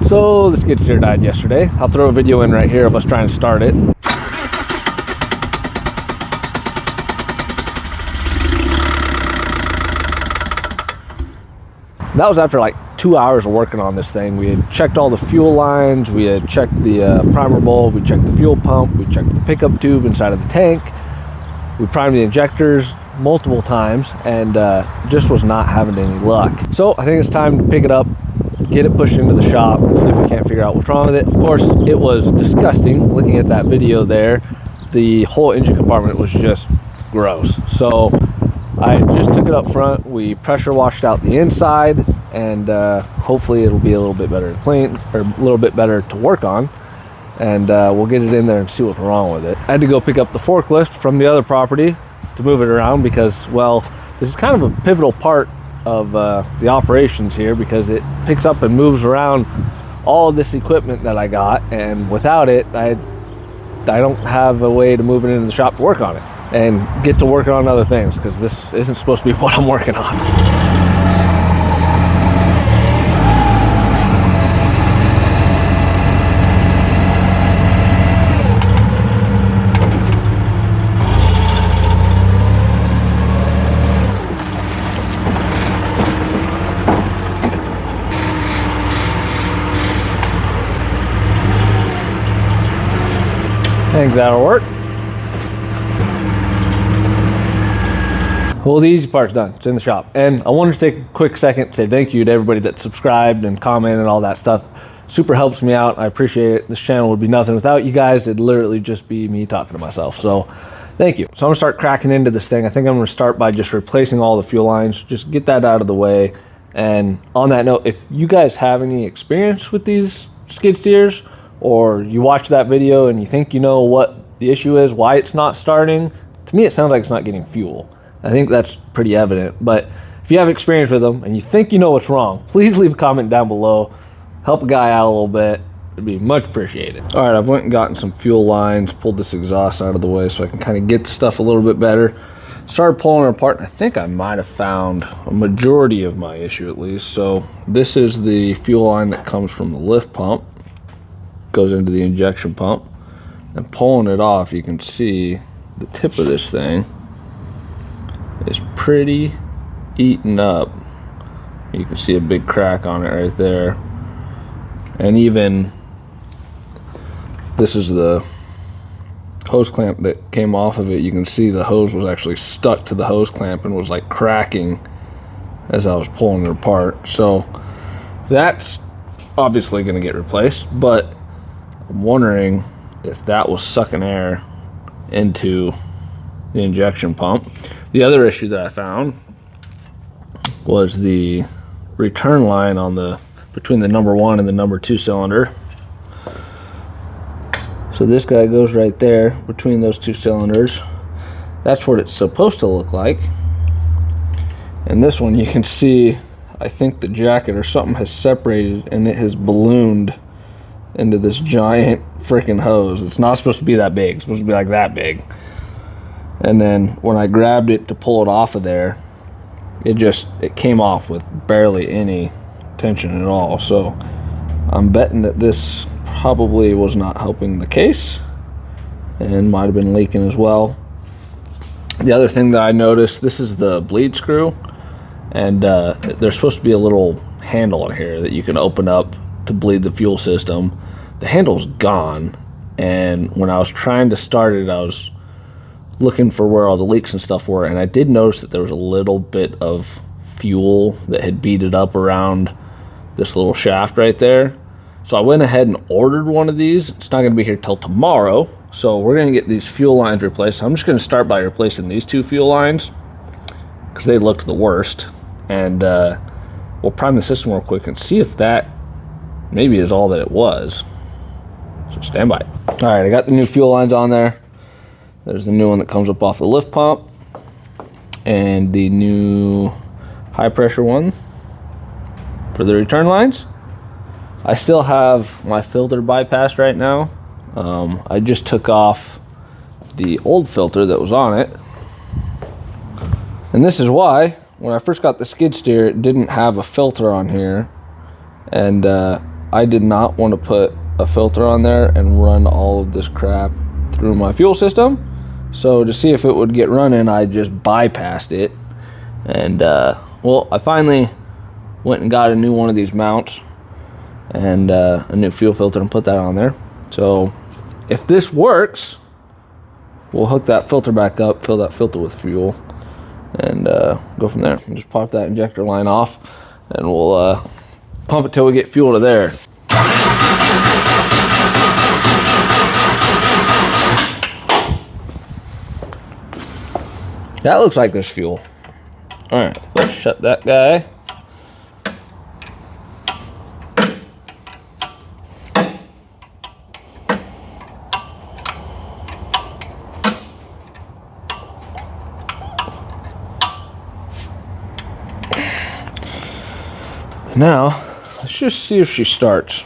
So the skid steer died yesterday. I'll throw a video in right here of us trying to start it. That was after like 2 hours of working on this thing. We had checked all the fuel lines, we had checked the primer bowl, we checked the fuel pump, we checked the pickup tube inside of the tank, we primed the injectors multiple times, and just was not having any luck. So I think it's time to pick it up, get it pushed into the shop, and see if we can't figure out what's wrong with it. Of course, it was disgusting. Looking at that video there, the whole engine compartment was just gross. So I just took it up front, we pressure washed out the inside, and hopefully it'll be a little bit better to clean, or a little bit better to work on, and we'll get it in there and see what's wrong with it. I had to go pick up the forklift from the other property to move it around because, well, this is kind of a pivotal part of the operations here, because it picks up and moves around all of this equipment that I got, and without it I don't have a way to move it into the shop to work on it and get to work on other things, because this isn't supposed to be what I'm working on. I think that'll work. Well, the easy part's done. It's in the shop. And I wanted to take a quick second to say thank you to everybody that subscribed and commented and all that stuff. Super helps me out. I appreciate it. This channel would be nothing without you guys. It'd literally just be me talking to myself. So thank you. So I'm gonna start cracking into this thing. I think I'm gonna start by just replacing all the fuel lines, just get that out of the way. And on that note, if you guys have any experience with these skid steers, or you watch that video and you think you know what the issue is, why it's not starting, to me it sounds like it's not getting fuel. I think that's pretty evident. But if you have experience with them and you think you know what's wrong, please leave a comment down below. Help a guy out a little bit. It'd be much appreciated. All right, I've went and gotten some fuel lines, pulled this exhaust out of the way so I can kind of get the stuff a little bit better. Started pulling it apart, and I think I might have found a majority of my issue at least. So this is the fuel line that comes from the lift pump, goes into the injection pump, and pulling it off, you can see the tip of this thing is pretty eaten up. You can see a big crack on it right there, and even this is the hose clamp that came off of it. You can see the hose was actually stuck to the hose clamp and was like cracking as I was pulling it apart. So that's obviously going to get replaced, but I'm wondering if that was sucking air into the injection pump. The other issue that I found was the return line on the between the number 1 and the number 2 cylinder. So this guy goes right there between those 2 cylinders. That's what it's supposed to look like. And this one, you can see, I think the jacket or something has separated and it has ballooned into this giant freaking hose. It's not supposed to be that big. It's supposed to be like that big. And then when I grabbed it to pull it off of there, it came off with barely any tension at all. So I'm betting that this probably was not helping the case and might have been leaking as well. The other thing that I noticed, this is the bleed screw, and there's supposed to be a little handle in here that you can open up to bleed the fuel system. The handle's gone, and when I was trying to start it, I was looking for where all the leaks and stuff were, and I did notice that there was a little bit of fuel that had beaded up around this little shaft right there. So I went ahead and ordered one of these. It's not going to be here till tomorrow, so we're going to get these fuel lines replaced. I'm just going to start by replacing these 2 fuel lines because they looked the worst, and we'll prime the system real quick and see if that maybe is all that it was. So stand by. All right, I got the new fuel lines on there. There's the new one that comes up off the lift pump, and the new high pressure one for the return lines. I still have my filter bypassed right now. I just took off the old filter that was on it, and this is why when I first got the skid steer, it didn't have a filter on here, and I did not want to put a filter on there and run all of this crap through my fuel system. So to see if it would get running, I just bypassed it. And well, I finally went and got a new one of these mounts and a new fuel filter and put that on there. So if this works, we'll hook that filter back up, fill that filter with fuel, and go from there. And just pop that injector line off, and we'll pump it till we get fuel to there. That looks like there's fuel. All right, let's shut that guy. Now, let's just see if she starts.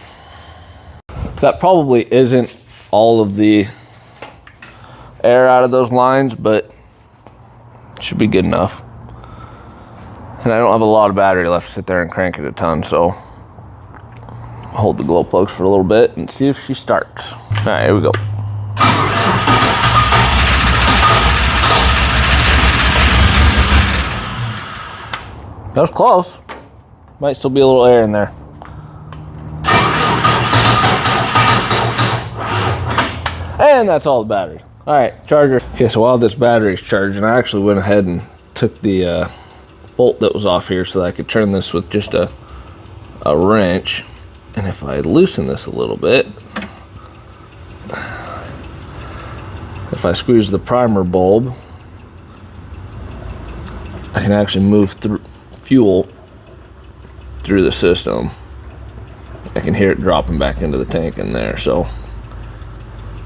That probably isn't all of the air out of those lines, but it should be good enough. And I don't have a lot of battery left to sit there and crank it a ton, so I'll hold the glow plugs for a little bit and see if she starts. All right, here we go. That was close. Might still be a little air in there. And that's all the battery. All right, charger. Okay, so while this battery's charging, I actually went ahead and took the bolt that was off here so that I could turn this with just a wrench. And if I loosen this a little bit, if I squeeze the primer bulb, I can actually move through fuel through the system. I can hear it dropping back into the tank in there, so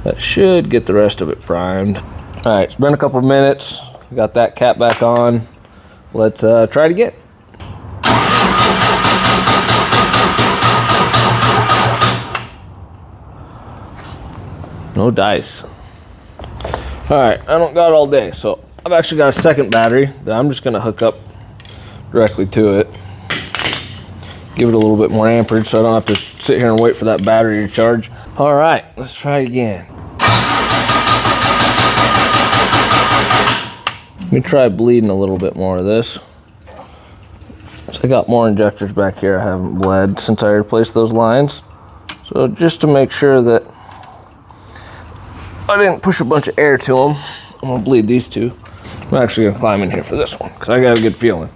that should get the rest of it primed. All right, it's been a couple of minutes. Got that cap back on. Let's try it again. No dice. All right, I don't got all day, so I've actually got a second battery that I'm just gonna hook up directly to it. Give it a little bit more amperage so I don't have to sit here and wait for that battery to charge. All right, let's try it again. Let me try bleeding a little bit more of this. So I got more injectors back here I haven't bled since I replaced those lines. So just to make sure that I didn't push a bunch of air to them, I'm gonna bleed these two. I'm actually gonna climb in here for this one because I got a good feeling.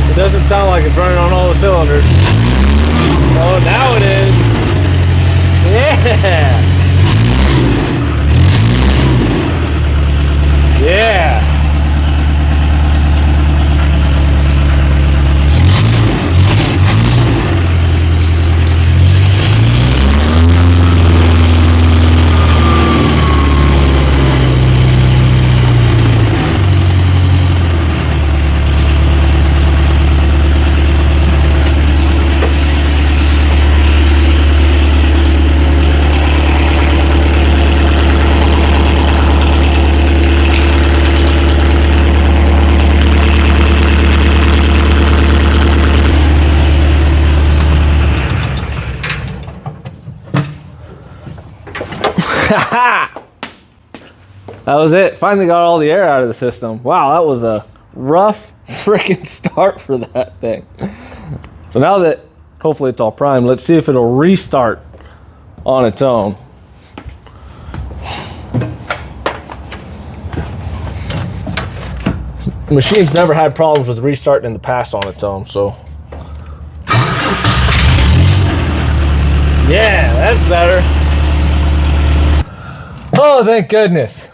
It doesn't sound like it's running on all the cylinders. Oh, now it is. Yeah. Yeah. That was it. Finally got all the air out of the system. Wow, that was a rough freaking start for that thing. So now that hopefully it's all primed, let's see if it'll restart on its own. The machine's never had problems with restarting in the past on its own, so. Yeah, that's better. Oh, thank goodness.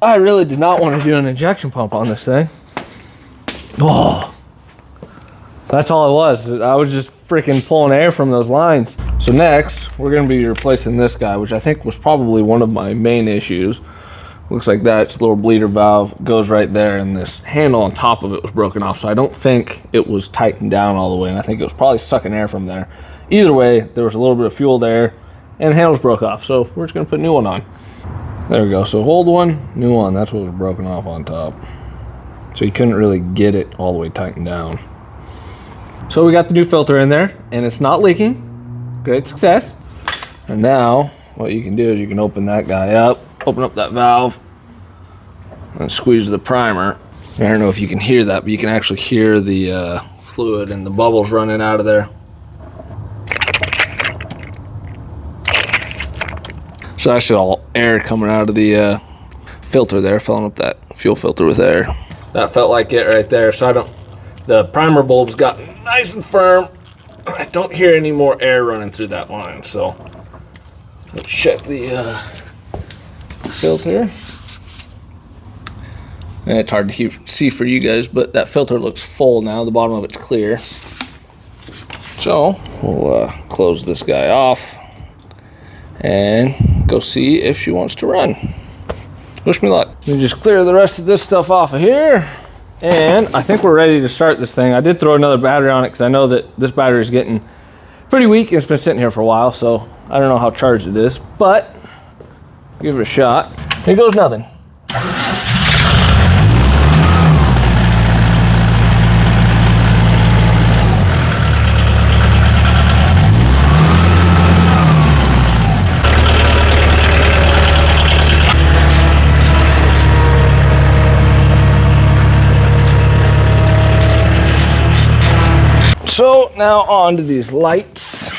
I really did not want to do an injection pump on this thing. Oh, that's all it was. I was just freaking pulling air from those lines. So next, we're going to be replacing this guy, which I think was probably one of my main issues Looks like that little bleeder valve goes right there, and this handle on top of it was broken off, so I don't think it was tightened down all the way, and I think it was probably sucking air from there. Either way, there was a little bit of fuel there, and the handles broke off, so we're just gonna put a new one on. There we go. So old one, new one. That's what was broken off on top, so you couldn't really get it all the way tightened down. So we got the new filter in there, and it's not leaking. Great success. And now what you can do is you can open that guy up, open up that valve, and squeeze the primer. I don't know if you can hear that, but you can actually hear the fluid and the bubbles running out of there. So that's just all air coming out of the filter there, filling up that fuel filter with air. That felt like it right there. So the primer bulb's got nice and firm. I don't hear any more air running through that line. So let's check the filter. And it's hard to see for you guys, but that filter looks full now. The bottom of it's clear. So we'll close this guy off and go see if she wants to run. Wish me luck. Let me just clear the rest of this stuff off of here, and I think we're ready to start this thing. I did throw another battery on it because I know that this battery is getting pretty weak and it's been sitting here for a while, so I don't know how charged it is, but give it a shot. Here goes nothing. So now on to these lights.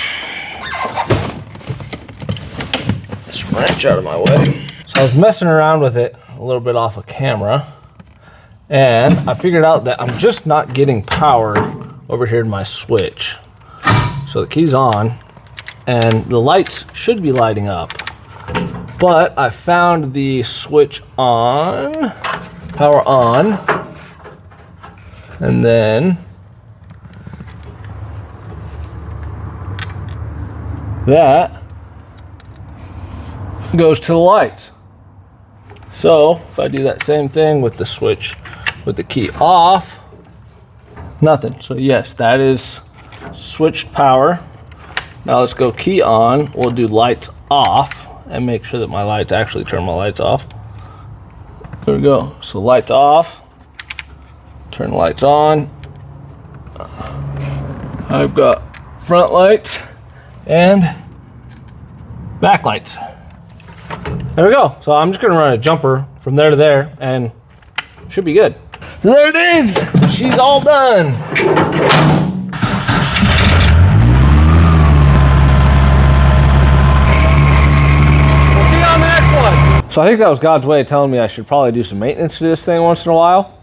This wrench out of my way. So I was messing around with it a little bit off of camera, and I figured out that I'm just not getting power over here to my switch. So the key's on and the lights should be lighting up, but I found the switch on, power on, and then that goes to the lights. So if I do that same thing with the switch with the key off, nothing. So yes, that is switched power. Now let's go key on. We'll do lights off and make sure that my lights actually turn my lights off. There we go. So lights off, turn the lights on. I've got front lights and back lights. There we go. So I'm just gonna run a jumper from there to there and should be good. There it is. She's all done. We'll see you on the next one. So I think that was God's way of telling me I should probably do some maintenance to this thing once in a while.